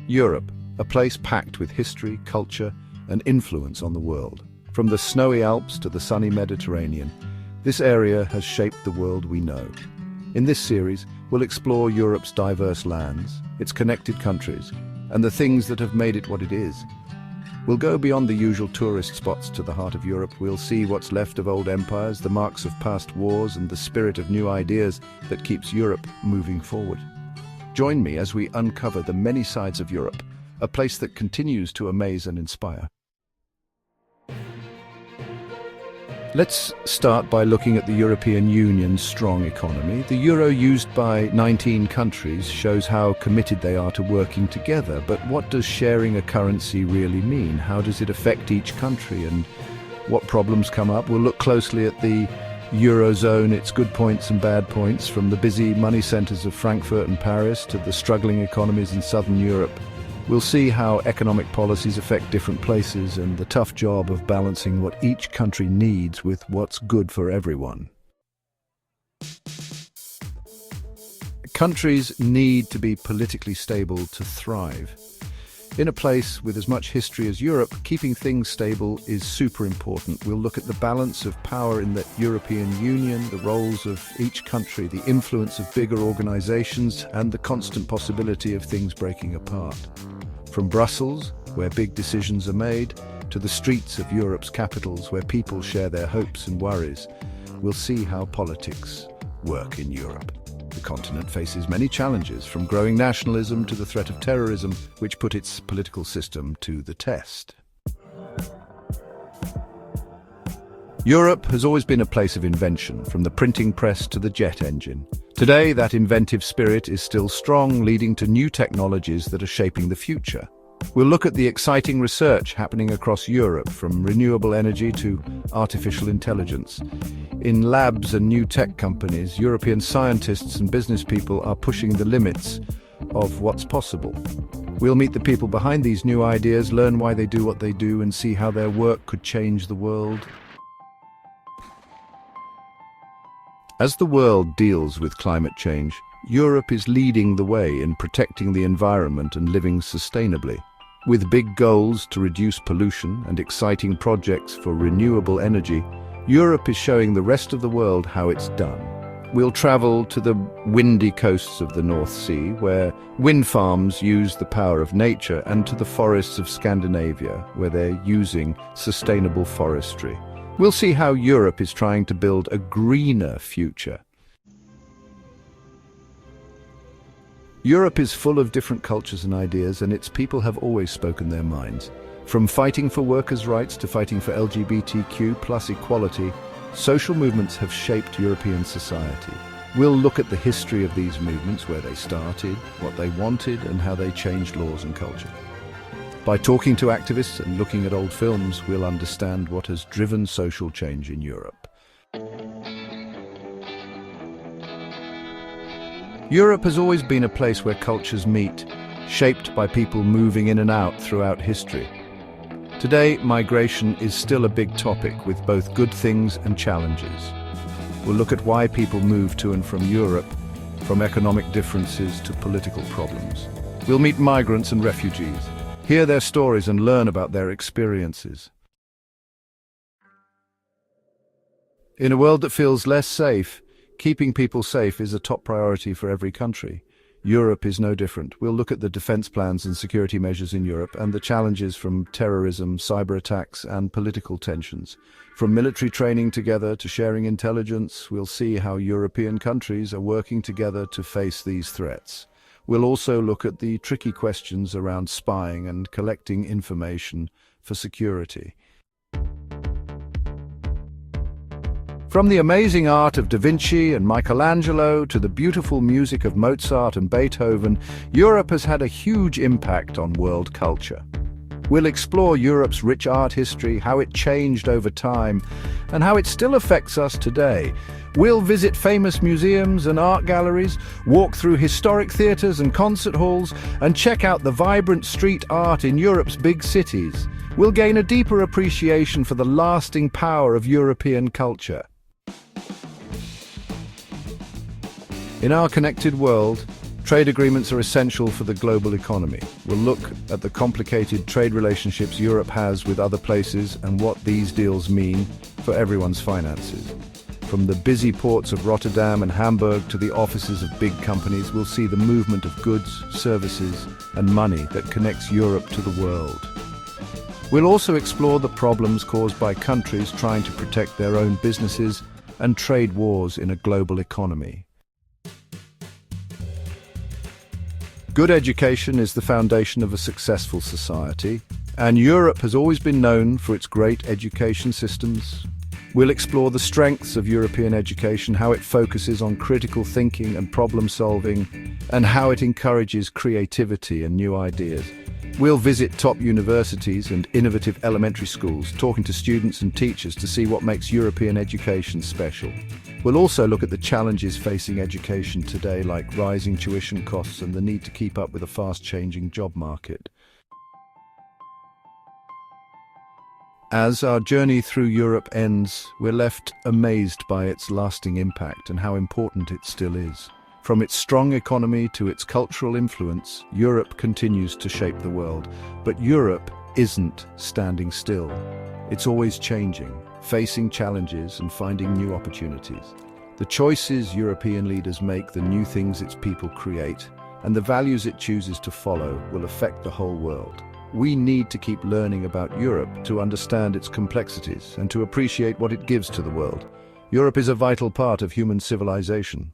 Europe, a place packed with history, culture, and influence on the world. From the snowy Alps to the sunny Mediterranean, this area has shaped the world we know. In this series, we'll explore Europe's diverse lands, its connected countries, and the things that have made it what it is. We'll go beyond the usual tourist spots to the heart of Europe. We'll see what's left of old empires, the marks of past wars, and the spirit of new ideas that keeps Europe moving forward. Join me as we uncover the many sides of Europe, a place that continues to amaze and inspire. Let's start by looking at the European Union's strong economy. The euro, used by 19 countries, shows how committed they are to working together. But what does sharing a currency really mean? How does it affect each country, and what problems come up? We'll look closely at the Eurozone, its good points and bad points, from the busy money centres of Frankfurt and Paris to the struggling economies in southern Europe. We'll see how economic policies affect different places and the tough job of balancing what each country needs with what's good for everyone. Countries need to be politically stable to thrive. In a place with as much history as Europe, keeping things stable is super important. We'll look at the balance of power in the European Union, the roles of each country, the influence of bigger organizations, and the constant possibility of things breaking apart. From Brussels, where big decisions are made, to the streets of Europe's capitals, where people share their hopes and worries, we'll see how politics work in Europe. The continent faces many challenges, from growing nationalism to the threat of terrorism, which put its political system to the test. Europe has always been a place of invention, from the printing press to the jet engine. Today, that inventive spirit is still strong, leading to new technologies that are shaping the future. We'll look at the exciting research happening across Europe, from renewable energy to artificial intelligence. In labs and new tech companies, European scientists and business people are pushing the limits of what's possible. We'll meet the people behind these new ideas, learn why they do what they do, and see how their work could change the world. As the world deals with climate change, Europe is leading the way in protecting the environment and living sustainably. With big goals to reduce pollution and exciting projects for renewable energy, Europe is showing the rest of the world how it's done. We'll travel to the windy coasts of the North Sea, where wind farms use the power of nature, and to the forests of Scandinavia, where they're using sustainable forestry. We'll see how Europe is trying to build a greener future. Europe is full of different cultures and ideas, and its people have always spoken their minds. From fighting for workers' rights to fighting for LGBTQ+ equality, social movements have shaped European society. We'll look at the history of these movements, where they started, what they wanted, and how they changed laws and culture. By talking to activists and looking at old films, we'll understand what has driven social change in Europe. Europe has always been a place where cultures meet, shaped by people moving in and out throughout history. Today, migration is still a big topic, with both good things and challenges. We'll look at why people move to and from Europe, from economic differences to political problems. We'll meet migrants and refugees, hear their stories and learn about their experiences. In a world that feels less safe, keeping people safe is a top priority for every country. Europe is no different. We'll look at the defense plans and security measures in Europe and the challenges from terrorism, cyber attacks, and political tensions. From military training together to sharing intelligence, we'll see how European countries are working together to face these threats. We'll also look at the tricky questions around spying and collecting information for security. From the amazing art of Da Vinci and Michelangelo to the beautiful music of Mozart and Beethoven, Europe has had a huge impact on world culture. We'll explore Europe's rich art history, how it changed over time, and how it still affects us today. We'll visit famous museums and art galleries, walk through historic theatres and concert halls, and check out the vibrant street art in Europe's big cities. We'll gain a deeper appreciation for the lasting power of European culture. In our connected world, Trade agreements are essential for the global economy. We'll look at the complicated trade relationships Europe has with other places and what these deals mean for everyone's finances. From the busy ports of Rotterdam and Hamburg to the offices of big companies, we'll see the movement of goods, services, and money that connects Europe to the world. We'll also explore the problems caused by countries trying to protect their own businesses and trade wars in a global economy. Good education is the foundation of a successful society, and Europe has always been known for its great education systems. We'll explore the strengths of European education, how it focuses on critical thinking and problem solving, and how it encourages creativity and new ideas. We'll visit top universities and innovative elementary schools, talking to students and teachers to see what makes European education special. We'll also look at the challenges facing education today, like rising tuition costs and the need to keep up with a fast-changing job market. As our journey through Europe ends, we're left amazed by its lasting impact and how important it still is. From its strong economy to its cultural influence, Europe continues to shape the world. But Europe isn't standing still. It's always changing, facing challenges and finding new opportunities. The choices European leaders make, the new things its people create, and the values it chooses to follow will affect the whole world. We need to keep learning about Europe to understand its complexities and to appreciate what it gives to the world. Europe is a vital part of human civilization.